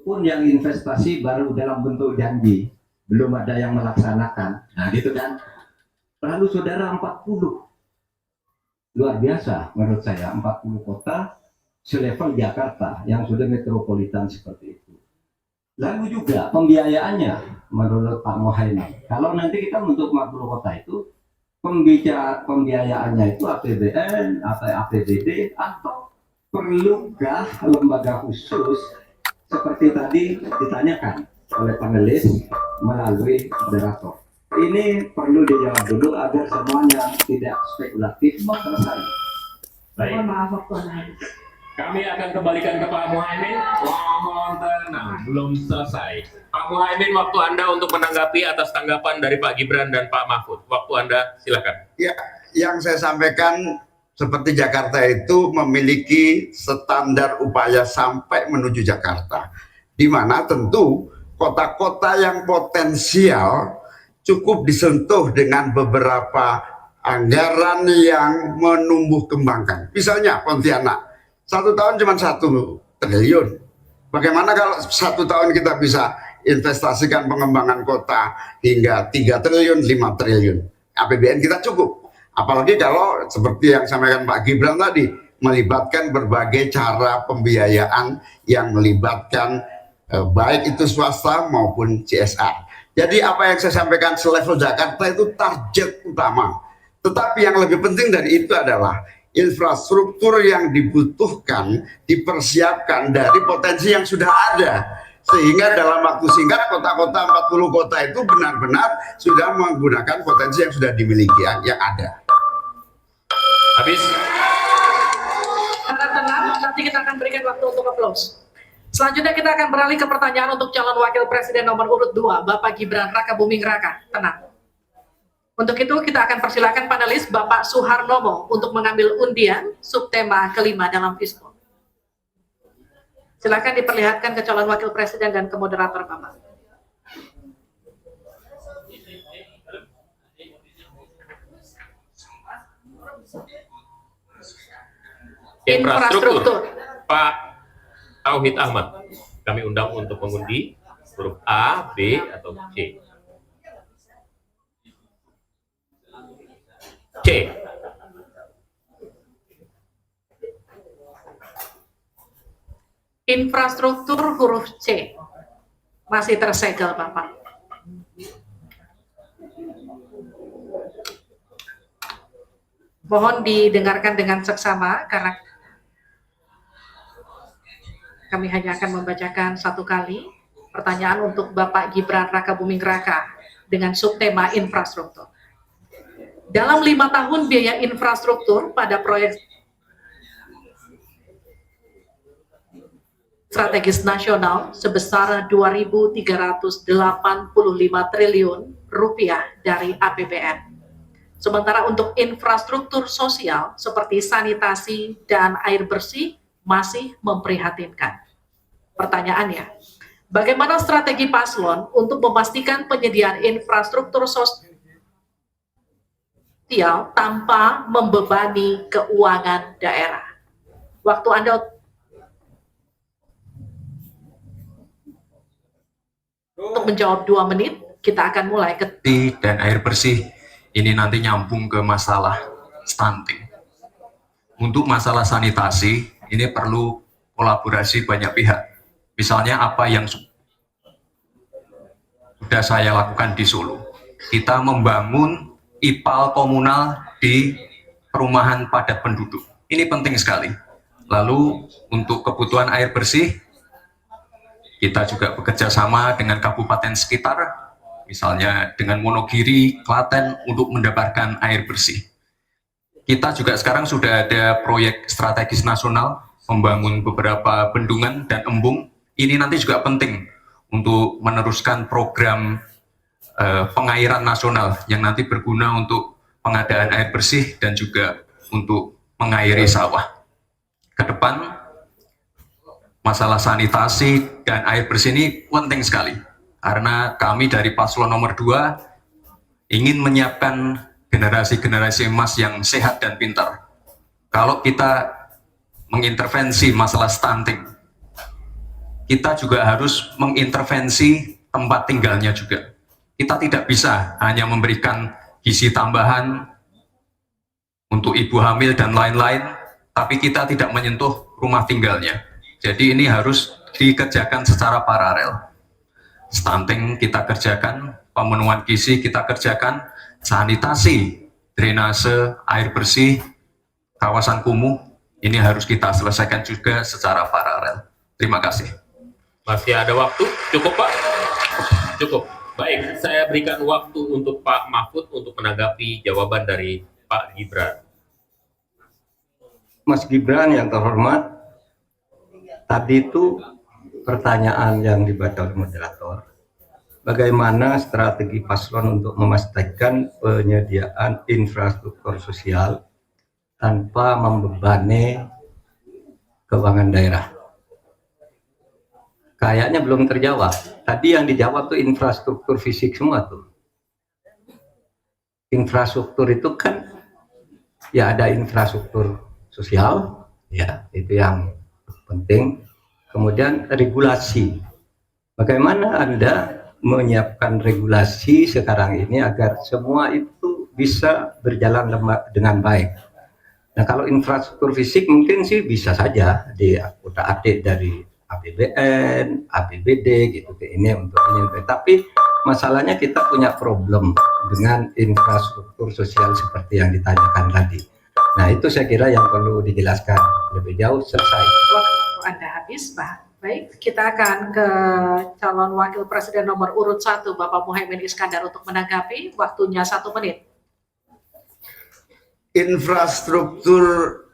pun yang investasi baru dalam bentuk janji, belum ada yang melaksanakan. Nah gitu kan. Lalu saudara 40, luar biasa menurut saya, 40 kota selevel Jakarta yang sudah metropolitan seperti itu. Lalu juga pembiayaannya menurut Pak Muhaimin, kalau nanti kita untuk 40 kota itu pembiayaannya itu APBN atau APBD, atau perlukah lembaga khusus seperti tadi ditanyakan oleh panelis melalui moderator. Ini perlu dijawab dulu agar semuanya tidak spekulatif selesai. Baik. Maaf, kami akan kembalikan ke Pak Muhaimin. Mohon tenang, belum selesai. Pak Muhaimin, waktu Anda untuk menanggapi atas tanggapan dari Pak Gibran dan Pak Mahfud. Waktu Anda, silakan. Ya, yang saya sampaikan seperti Jakarta itu memiliki standar upaya sampai menuju Jakarta, di mana tentu kota-kota yang potensial cukup disentuh dengan beberapa anggaran yang menumbuh kembangkan. Misalnya Pontianak, 1 tahun cuma 1 triliun. Bagaimana kalau 1 tahun kita bisa investasikan pengembangan kota hingga 3 triliun, 5 triliun. APBN kita cukup. Apalagi kalau seperti yang sampaikan Pak Gibran tadi, melibatkan berbagai cara pembiayaan yang melibatkan baik itu swasta maupun CSR. Jadi apa yang saya sampaikan selevel Jakarta itu target utama. Tetapi yang lebih penting dari itu adalah infrastruktur yang dibutuhkan dipersiapkan dari potensi yang sudah ada, sehingga dalam waktu singkat kota-kota 40 kota itu benar-benar sudah menggunakan potensi yang sudah dimiliki yang ada. Habis. Harap tenang, nanti kita akan berikan waktu untuk aplaus. Selanjutnya kita akan beralih ke pertanyaan untuk calon wakil presiden nomor urut 2, Bapak Gibran Rakabuming Raka. Tenang. Untuk itu kita akan persilakan panelis Bapak Suharnomo untuk mengambil undian subtema kelima dalam FISPO. Silakan diperlihatkan ke calon wakil presiden dan ke moderator Bapak. Infrastruktur. Pak Tauhid Ahmad, kami undang untuk mengundi huruf A, B, atau C. C. Infrastruktur huruf C. Masih tersegel, Bapak. Mohon didengarkan dengan seksama karena kami hanya akan membacakan 1 kali pertanyaan untuk Bapak Gibran Rakabuming Raka dengan subtema infrastruktur. Dalam 5 tahun biaya infrastruktur pada proyek strategis nasional sebesar 2.385 triliun rupiah dari APBN. Sementara untuk infrastruktur sosial seperti sanitasi dan air bersih masih memprihatinkan. Pertanyaannya, bagaimana strategi paslon untuk memastikan penyediaan infrastruktur sosial tanpa membebani keuangan daerah? Waktu Anda untuk menjawab 2 menit, kita akan mulai ke dan air bersih. Ini nanti nyambung ke masalah stunting. Untuk masalah sanitasi, ini perlu kolaborasi banyak pihak. Misalnya apa yang sudah saya lakukan di Solo. Kita membangun IPAL komunal di perumahan padat penduduk. Ini penting sekali. Lalu untuk kebutuhan air bersih, kita juga bekerja sama dengan kabupaten sekitar, misalnya dengan Wonogiri, Klaten, untuk mendapatkan air bersih. Kita juga sekarang sudah ada proyek strategis nasional, membangun beberapa bendungan dan embung. Ini nanti juga penting untuk meneruskan program pengairan nasional yang nanti berguna untuk pengadaan air bersih dan juga untuk mengairi sawah. Ke depan, masalah sanitasi dan air bersih ini penting sekali. Karena kami dari paslon nomor 2 ingin menyiapkan generasi-generasi emas yang sehat dan pintar. Kalau kita mengintervensi masalah stunting, kita juga harus mengintervensi tempat tinggalnya juga. Kita tidak bisa hanya memberikan gizi tambahan untuk ibu hamil dan lain-lain, tapi kita tidak menyentuh rumah tinggalnya. Jadi ini harus dikerjakan secara paralel. Stunting kita kerjakan, pemenuhan gizi kita kerjakan, sanitasi, drainase, air bersih, kawasan kumuh, ini harus kita selesaikan juga secara paralel. Terima kasih. Masih ada waktu? Cukup, Pak? Cukup. Baik, saya berikan waktu untuk Pak Mahfud untuk menanggapi jawaban dari Pak Gibran. Mas Gibran yang terhormat, tadi itu pertanyaan yang dibaca oleh moderator, bagaimana strategi paslon untuk memastikan penyediaan infrastruktur sosial tanpa membebani keuangan daerah. Kayaknya belum terjawab. Tadi yang dijawab tuh infrastruktur fisik semua tuh. Infrastruktur itu kan ya ada infrastruktur sosial, ya itu yang penting. Kemudian regulasi. Bagaimana Anda menyiapkan regulasi sekarang ini agar semua itu bisa berjalan dengan baik? Nah, kalau infrastruktur fisik mungkin sih bisa saja diutak-atik dari APBN, APBD gitu ke ini untuk ini. Tapi masalahnya kita punya problem dengan infrastruktur sosial seperti yang ditanyakan tadi. Nah, itu saya kira yang perlu dijelaskan lebih jauh. Selesai. Waktu Anda habis, Pak. Baik, kita akan ke calon wakil presiden nomor urut 1, Bapak Muhaimin Iskandar untuk menanggapi. Waktunya 1 menit. Infrastruktur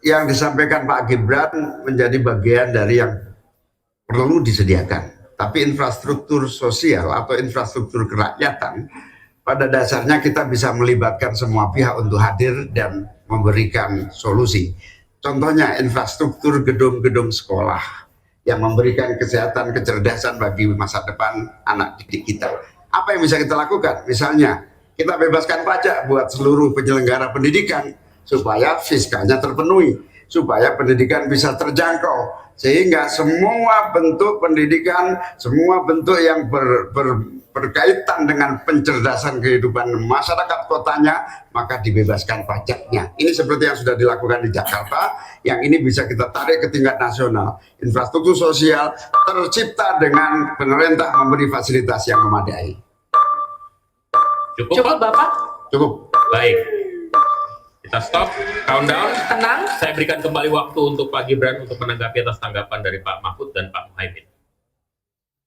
yang disampaikan Pak Gibran menjadi bagian dari yang perlu disediakan. Tapi infrastruktur sosial atau infrastruktur kerakyatan, pada dasarnya kita bisa melibatkan semua pihak untuk hadir dan memberikan solusi. Contohnya infrastruktur gedung-gedung sekolah yang memberikan kesehatan, kecerdasan bagi masa depan anak didik kita. Apa yang bisa kita lakukan? Misalnya, kita bebaskan pajak buat seluruh penyelenggara pendidikan supaya fiskalnya terpenuhi, supaya pendidikan bisa terjangkau, sehingga semua bentuk pendidikan, semua bentuk yang berkaitan dengan pencerdasan kehidupan masyarakat kotanya, maka dibebaskan pajaknya. Ini seperti yang sudah dilakukan di Jakarta, yang ini bisa kita tarik ke tingkat nasional. Infrastruktur sosial tercipta dengan pemerintah memberi fasilitas yang memadai. Cukup, Pak? Bapak? Cukup. Baik. Kita stop, countdown. Tenang. Saya berikan kembali waktu untuk Pak Gibran untuk menanggapi atas tanggapan dari Pak Mahfud dan Pak Muhaimin.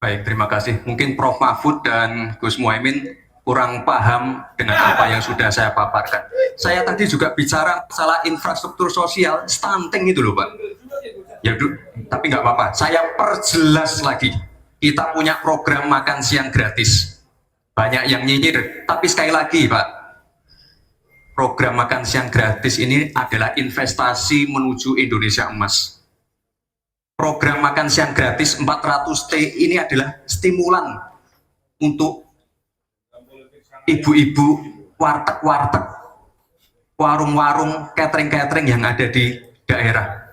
Baik, terima kasih. Mungkin Prof. Mahfud dan Gus Muhaimin kurang paham dengan apa yang sudah saya paparkan. Saya tadi juga bicara masalah infrastruktur sosial, stunting itu loh Pak. Ya, tapi nggak apa-apa. Saya perjelas lagi. Kita punya program makan siang gratis. Banyak yang nyinyir, tapi sekali lagi Pak, program makan siang gratis ini adalah investasi menuju Indonesia Emas. Program makan siang gratis 400T ini adalah stimulan untuk ibu-ibu warteg-warteg, warung-warung, catering-catering yang ada di daerah.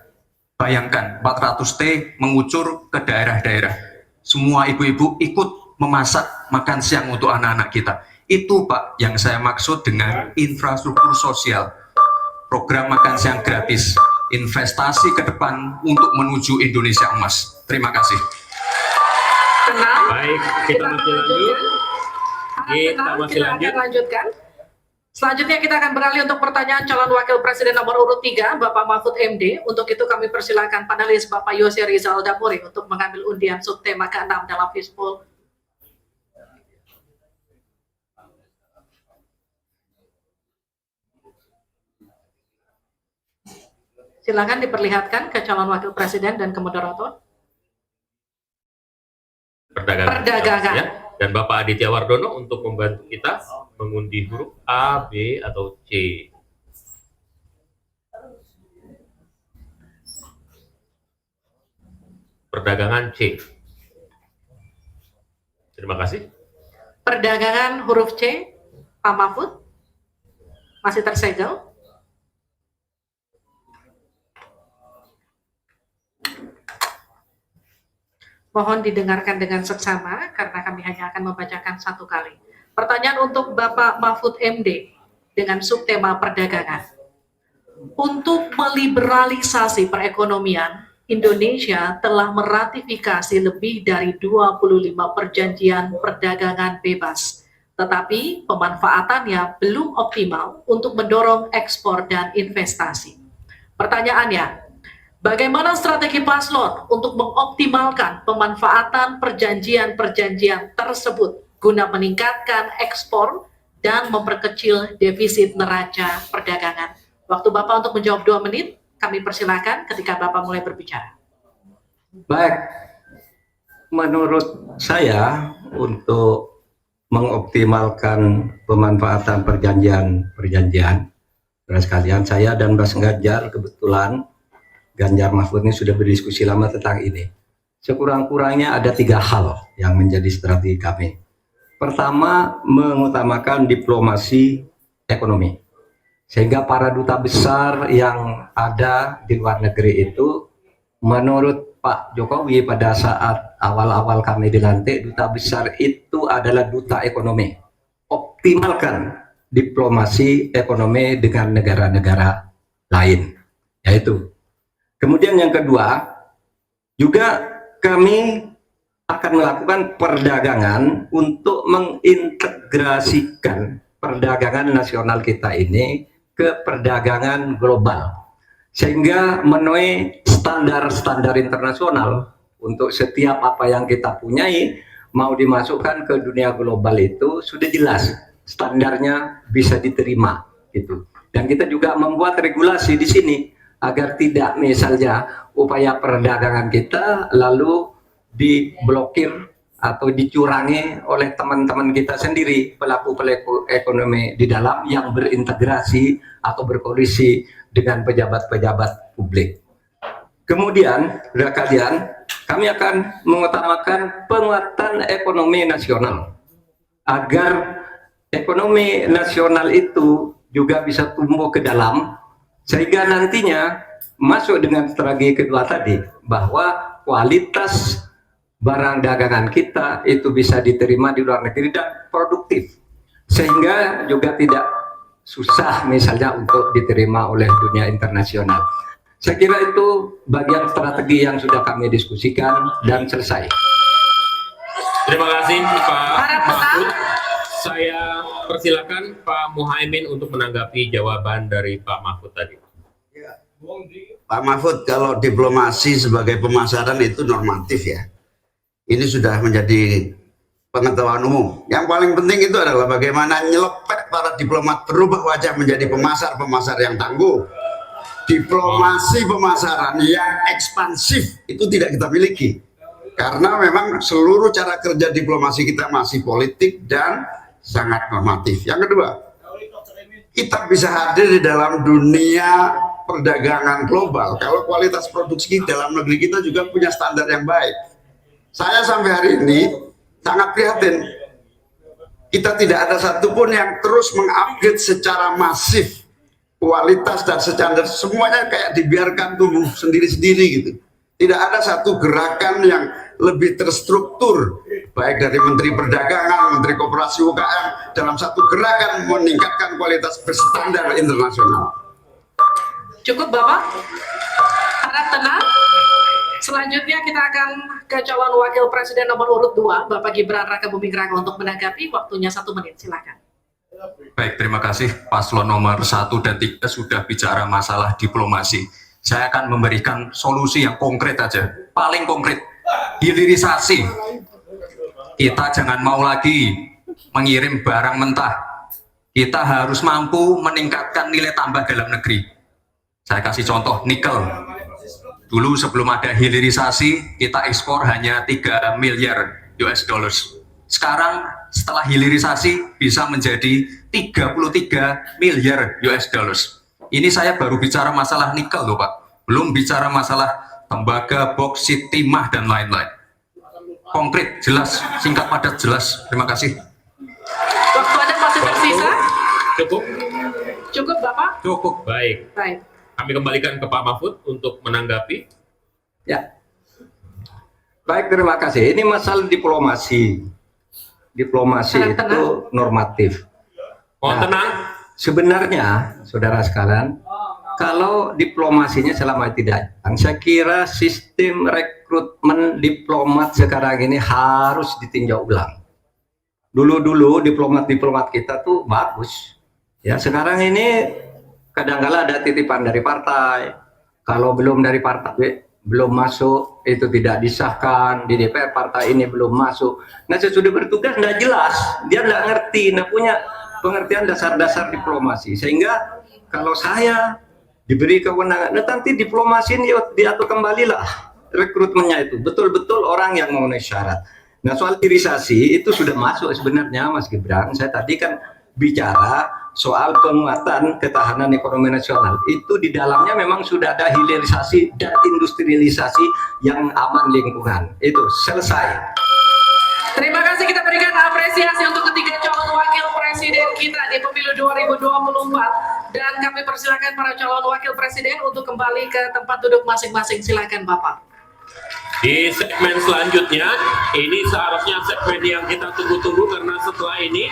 Bayangkan 400T mengucur ke daerah-daerah. Semua ibu-ibu ikut memasak makan siang untuk anak-anak kita. Itu Pak yang saya maksud dengan infrastruktur sosial. Program makan siang gratis, investasi ke depan untuk menuju Indonesia Emas. Terima kasih. Tenang. Baik, kita masih lanjut. Kita akan lanjutkan. Selanjutnya kita akan beralih untuk pertanyaan calon wakil presiden nomor urut 3, Bapak Mahfud MD. Untuk itu kami persilakan panelis Bapak Yose Rizal Dapuri untuk mengambil undian subtema ke-6 dalam Fishbowl. Silakan diperlihatkan ke calon wakil presiden dan ke moderator. Perdagangan. Ya. Dan Bapak Aditya Wardono untuk membantu kita mengundi huruf A, B, atau C. Perdagangan C. Terima kasih. Perdagangan huruf C, Pak Mahfud. Masih tersegel. Mohon didengarkan dengan seksama karena kami hanya akan membacakan satu kali. Pertanyaan untuk Bapak Mahfud MD dengan subtema perdagangan. Untuk meliberalisasi perekonomian, Indonesia telah meratifikasi lebih dari 25 perjanjian perdagangan bebas, tetapi pemanfaatannya belum optimal untuk mendorong ekspor dan investasi. Pertanyaannya, bagaimana strategi paslon untuk mengoptimalkan pemanfaatan perjanjian-perjanjian tersebut guna meningkatkan ekspor dan memperkecil defisit neraca perdagangan? Waktu Bapak untuk menjawab 2 menit, kami persilakan ketika Bapak mulai berbicara. Baik, menurut saya untuk mengoptimalkan pemanfaatan perjanjian, saudara sekalian, saya dan Mas Ganjar kebetulan Ganjar Mahfud ini sudah berdiskusi lama tentang ini. Sekurang-kurangnya ada 3 hal yang menjadi strategi kami. Pertama, mengutamakan diplomasi ekonomi. Sehingga para duta besar yang ada di luar negeri itu, menurut Pak Jokowi pada saat awal-awal kami dilantik, duta besar itu adalah duta ekonomi. Optimalkan diplomasi ekonomi dengan negara-negara lain. Yaitu. Kemudian yang kedua, juga kami akan melakukan perdagangan untuk mengintegrasikan perdagangan nasional kita ini ke perdagangan global. Sehingga memenuhi standar-standar internasional untuk setiap apa yang kita punyai, mau dimasukkan ke dunia global itu sudah jelas, standarnya bisa diterima. Gitu. Dan kita juga membuat regulasi di sini, agar tidak misalnya upaya perdagangan kita lalu diblokir atau dicurangi oleh teman-teman kita sendiri, pelaku-pelaku ekonomi di dalam yang berintegrasi atau berkoalisi dengan pejabat-pejabat publik. Kemudian, saudara kalian, kami akan mengutamakan penguatan ekonomi nasional agar ekonomi nasional itu juga bisa tumbuh ke dalam, sehingga nantinya masuk dengan strategi kedua tadi, bahwa kualitas barang dagangan kita itu bisa diterima di luar negeri dan produktif, sehingga juga tidak susah misalnya untuk diterima oleh dunia internasional. Saya kira itu bagian strategi yang sudah kami diskusikan dan selesai. Terima kasih Pak Mahfud. Saya persilakan Pak Muhaimin untuk menanggapi jawaban dari Pak Mahfud tadi. Pak Mahfud, kalau diplomasi sebagai pemasaran itu normatif ya. Ini sudah menjadi pengetahuan umum. Yang paling penting itu adalah bagaimana nyelepet para diplomat berubah wajah menjadi pemasaran yang tangguh. Diplomasi pemasaran yang ekspansif itu tidak kita miliki. Karena memang seluruh cara kerja diplomasi kita masih politik dan sangat normatif. Yang kedua, kita bisa hadir di dalam dunia perdagangan global kalau kualitas produksi dalam negeri kita juga punya standar yang baik. Saya sampai hari ini sangat prihatin, kita tidak ada satupun yang terus mengupgrade secara masif kualitas dan standar, semuanya kayak dibiarkan tumbuh sendiri-sendiri gitu. Tidak ada satu gerakan yang lebih terstruktur, baik dari Menteri Perdagangan, Menteri Koperasi UKM, dalam satu gerakan meningkatkan kualitas berstandar internasional. Cukup Bapak, harap tenang. Selanjutnya kita akan ke calon wakil presiden nomor urut 2, Bapak Gibran Rakabuming Raka untuk menanggapi, waktunya 1 menit, silakan. Baik, terima kasih. Paslon nomor 1 dan 3 sudah bicara masalah diplomasi. Saya akan memberikan solusi yang konkret aja, paling konkret, hilirisasi. Kita jangan mau lagi mengirim barang mentah. Kita harus mampu meningkatkan nilai tambah dalam negeri. Saya kasih contoh nikel. Dulu sebelum ada hilirisasi, kita ekspor hanya 3 miliar US dollars. Sekarang setelah hilirisasi bisa menjadi 33 miliar US dollars. Ini saya baru bicara masalah nikel loh Pak. Belum bicara masalah tembaga, boksit, timah, dan lain-lain. Konkret, jelas, singkat, padat, jelas. Terima kasih. Waktu Anda masih tersisa? Cukup? Cukup Bapak? Cukup. Baik. Baik. Kami kembalikan ke Pak Mahfud untuk menanggapi. Ya. Baik, terima kasih. Ini masalah diplomasi. Diplomasi Tenang, itu normatif. Mohon Nah, tenang. Sebenarnya, saudara sekalian, kalau diplomasinya selama tidak, saya kira sistem rekrutmen diplomat sekarang ini harus ditinjau ulang. Dulu-dulu diplomat-diplomat kita tuh bagus. Ya, sekarang ini kadang-kala ada titipan dari partai. Kalau belum dari partai belum masuk, itu tidak disahkan di DPR, partai ini belum masuk. Nah, sesudah bertugas nggak jelas, dia nggak ngerti, nggak punya pengertian dasar-dasar diplomasi. Sehingga kalau saya diberi kewenangan, nah nanti diplomasi ini diatur kembalilah rekrutmennya itu, betul-betul orang yang memenuhi syarat. Nah, soal irisasi itu sudah masuk sebenarnya, Mas Gibran. Saya tadi kan bicara soal penguatan ketahanan ekonomi nasional, itu di dalamnya memang sudah ada hilirisasi dan industrialisasi yang aman lingkungan. Itu selesai. Terima kasih, kita berikan apresiasi untuk ketiga calon wakil presiden kita di pemilu 2024, dan kami persilakan para calon wakil presiden untuk kembali ke tempat duduk masing-masing. Silakan Bapak. Di segmen selanjutnya, ini seharusnya segmen yang kita tunggu-tunggu karena setelah ini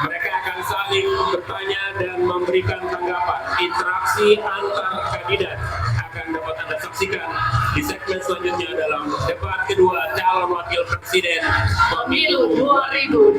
mereka akan saling bertanya dan memberikan tanggapan. Interaksi antar kandidat akan dapat Anda saksikan di segmen selanjutnya dalam debat kedua calon wakil presiden pemilu 2024.